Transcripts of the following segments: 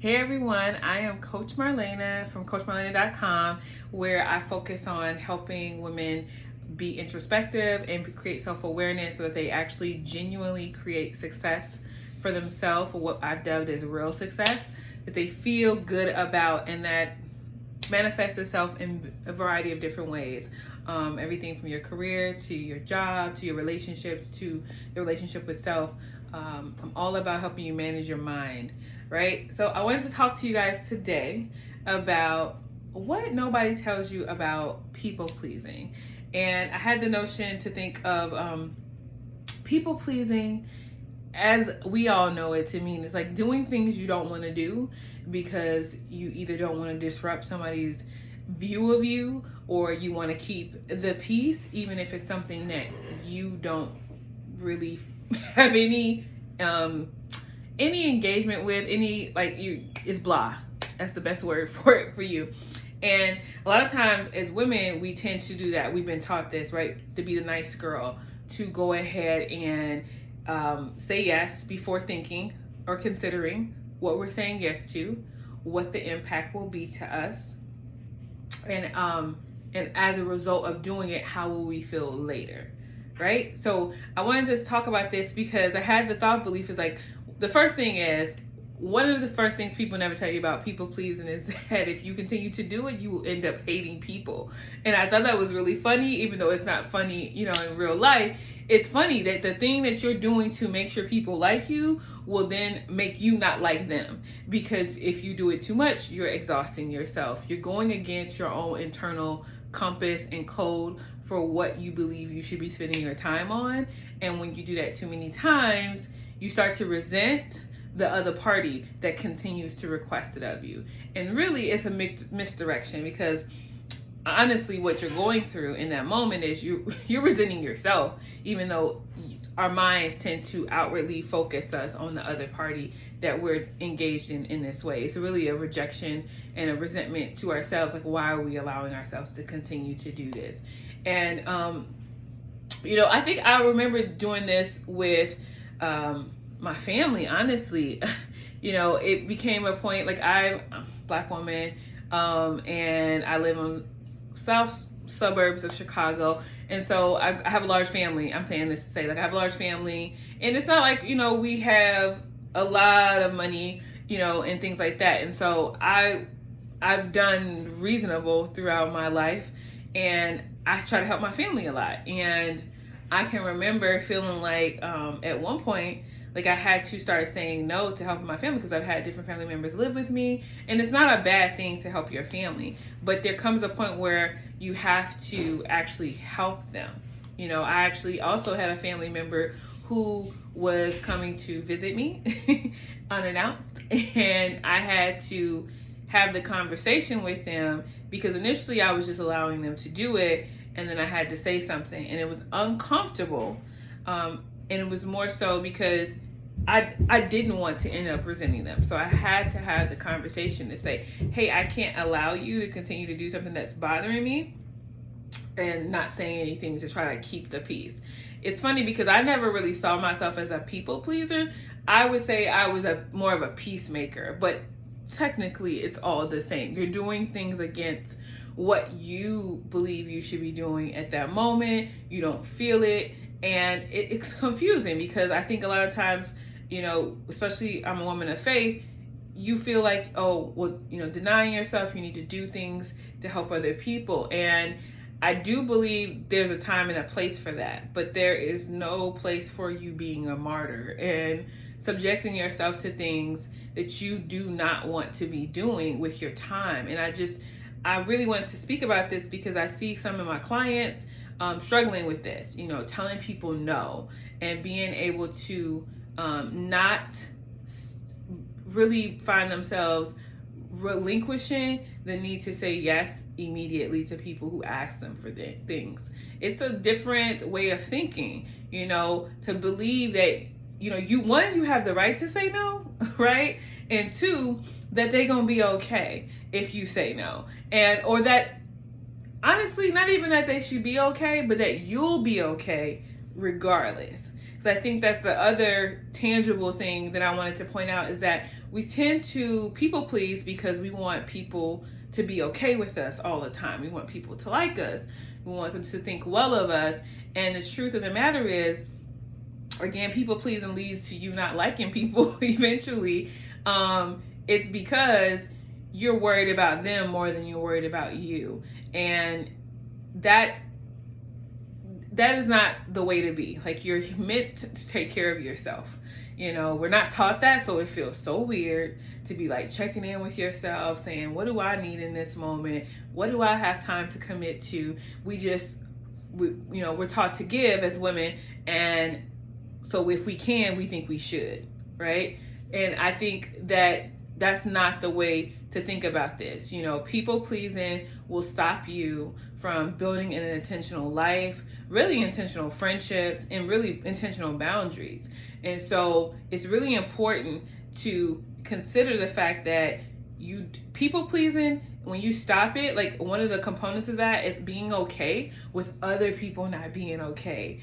Hey everyone, I am Coach Marlena from CoachMarlena.com, where I focus on helping women be introspective and create self-awareness so that they actually genuinely create success for themselves, or what I've dubbed as real success, that they feel good about and that manifests itself in a variety of different ways. Everything from your career to your job to your relationships to your relationship with self. I'm all about helping you manage your mind, right? So I wanted to talk to you guys today about what nobody tells you about people pleasing. And I had the notion to think of people pleasing as we all know it to mean it's like doing things you don't want to do because you either don't want to disrupt somebody's view of you, or you want to keep the peace even if it's something that you don't really have any engagement with, any, like, you, it's blah. That's the best word for it for you. And a lot of times as women, we tend to do that. We've been taught this, right? To be the nice girl, to go ahead and say yes before thinking or considering what we're saying yes to, what the impact will be to us, and as a result of doing it, how will we feel later, right? So I wanted to talk about this because I had the thought belief is like, the first thing is, one of the first things people never tell you about people pleasing is that if you continue to do it, you will end up hating people. And I thought that was really funny, even though it's not funny, in real life. It's funny that the thing that you're doing to make sure people like you will then make you not like them. Because if you do it too much, you're exhausting yourself. You're going against your own internal compass and code for what you believe you should be spending your time on. And when you do that too many times, you start to resent the other party that continues to request it of you. And really, it's a misdirection, because honestly, what you're going through in that moment is you're resenting yourself, even though our minds tend to outwardly focus us on the other party that we're engaged in this way. It's really a rejection and a resentment to ourselves. Like, why are we allowing ourselves to continue to do this? And I think I remember doing this with my family, honestly. It became a point, like, I'm a Black woman, and I live in south suburbs of Chicago, and so I have a large family. I'm saying this to say, like, I have a large family, and it's not like, we have a lot of money, and things like that. And so I've done reasonable throughout my life, and I try to help my family a lot. And I can remember feeling like at one point, like, I had to start saying no to helping my family, because I've had different family members live with me. And it's not a bad thing to help your family, but there comes a point where you have to actually help them. I actually also had a family member who was coming to visit me unannounced, and I had to have the conversation with them, because initially I was just allowing them to do it, and then I had to say something, and it was uncomfortable. And it was more so because I didn't want to end up resenting them. So I had to have the conversation to say, hey, I can't allow you to continue to do something that's bothering me, and not saying anything to try to keep the peace. It's funny because I never really saw myself as a people pleaser. I would say I was more of a peacemaker, but technically it's all the same. You're doing things against what you believe you should be doing at that moment. You don't feel it. And it's confusing, because I think a lot of times, especially I'm a woman of faith, you feel like, oh, well, denying yourself, you need to do things to help other people. And I do believe there's a time and a place for that, but there is no place for you being a martyr and subjecting yourself to things that you do not want to be doing with your time. And I really wanted to speak about this because I see some of my clients struggling with this, telling people no, and being able to not really find themselves relinquishing the need to say yes immediately to people who ask them for things. It's a different way of thinking, to believe that, you have the right to say no, right? And two, that they're going to be okay if you say no. Or that, honestly, not even that they should be okay, but that you'll be okay regardless. Because I think that's the other tangible thing that I wanted to point out, is that we tend to people please because we want people to be okay with us all the time. We want people to like us. We want them to think well of us. And the truth of the matter is, again, people pleasing leads to you not liking people eventually. It's because you're worried about them more than you're worried about you. And that is not the way to be. Like, you're meant to take care of yourself. You know, we're not taught that, so it feels so weird to be like checking in with yourself, saying, what do I need in this moment? What do I have time to commit to? We're taught to give as women, and so if we can, we think we should, right? And I think that that's not the way to think about this. You know, people pleasing will stop you from building an intentional life, really intentional friendships, and really intentional boundaries. And so it's really important to consider the fact that people pleasing, when you stop it, like, one of the components of that is being okay with other people not being okay,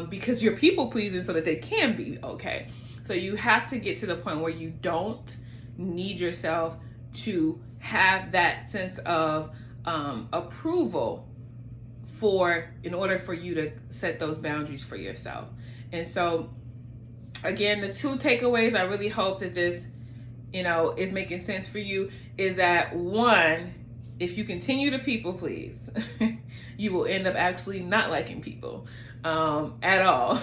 because you're people pleasing so that they can be okay. So you have to get to the point where you don't need yourself to have that sense of approval in order for you to set those boundaries for yourself. And so, again, the two takeaways, I really hope that this, is making sense for you, is that, one, if you continue to people please, you will end up actually not liking people at all.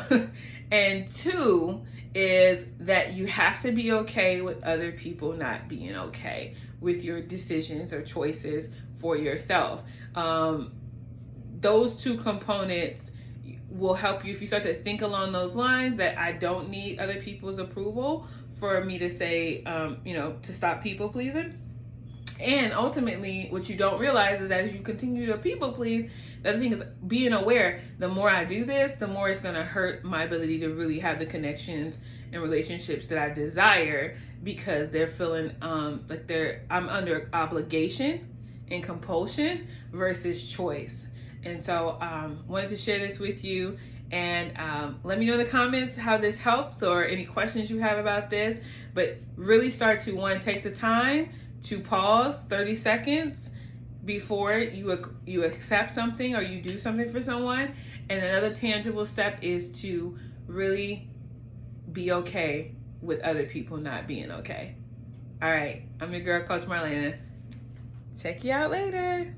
And two is that you have to be okay with other people not being okay with your decisions or choices for yourself. Those two components will help you if you start to think along those lines, that I don't need other people's approval for me to say, to stop people pleasing. And ultimately, what you don't realize is that as you continue to people please, the other thing is being aware, the more I do this, the more it's going to hurt my ability to really have the connections and relationships that I desire, because they're feeling like I'm under obligation and compulsion versus choice. And so wanted to share this with you, and let me know in the comments how this helps or any questions you have about this. But really start to, take the time to pause 30 seconds before you accept something or you do something for someone. And another tangible step is to really be okay with other people not being okay. All right, I'm your girl, Coach Marlena. Check you out later.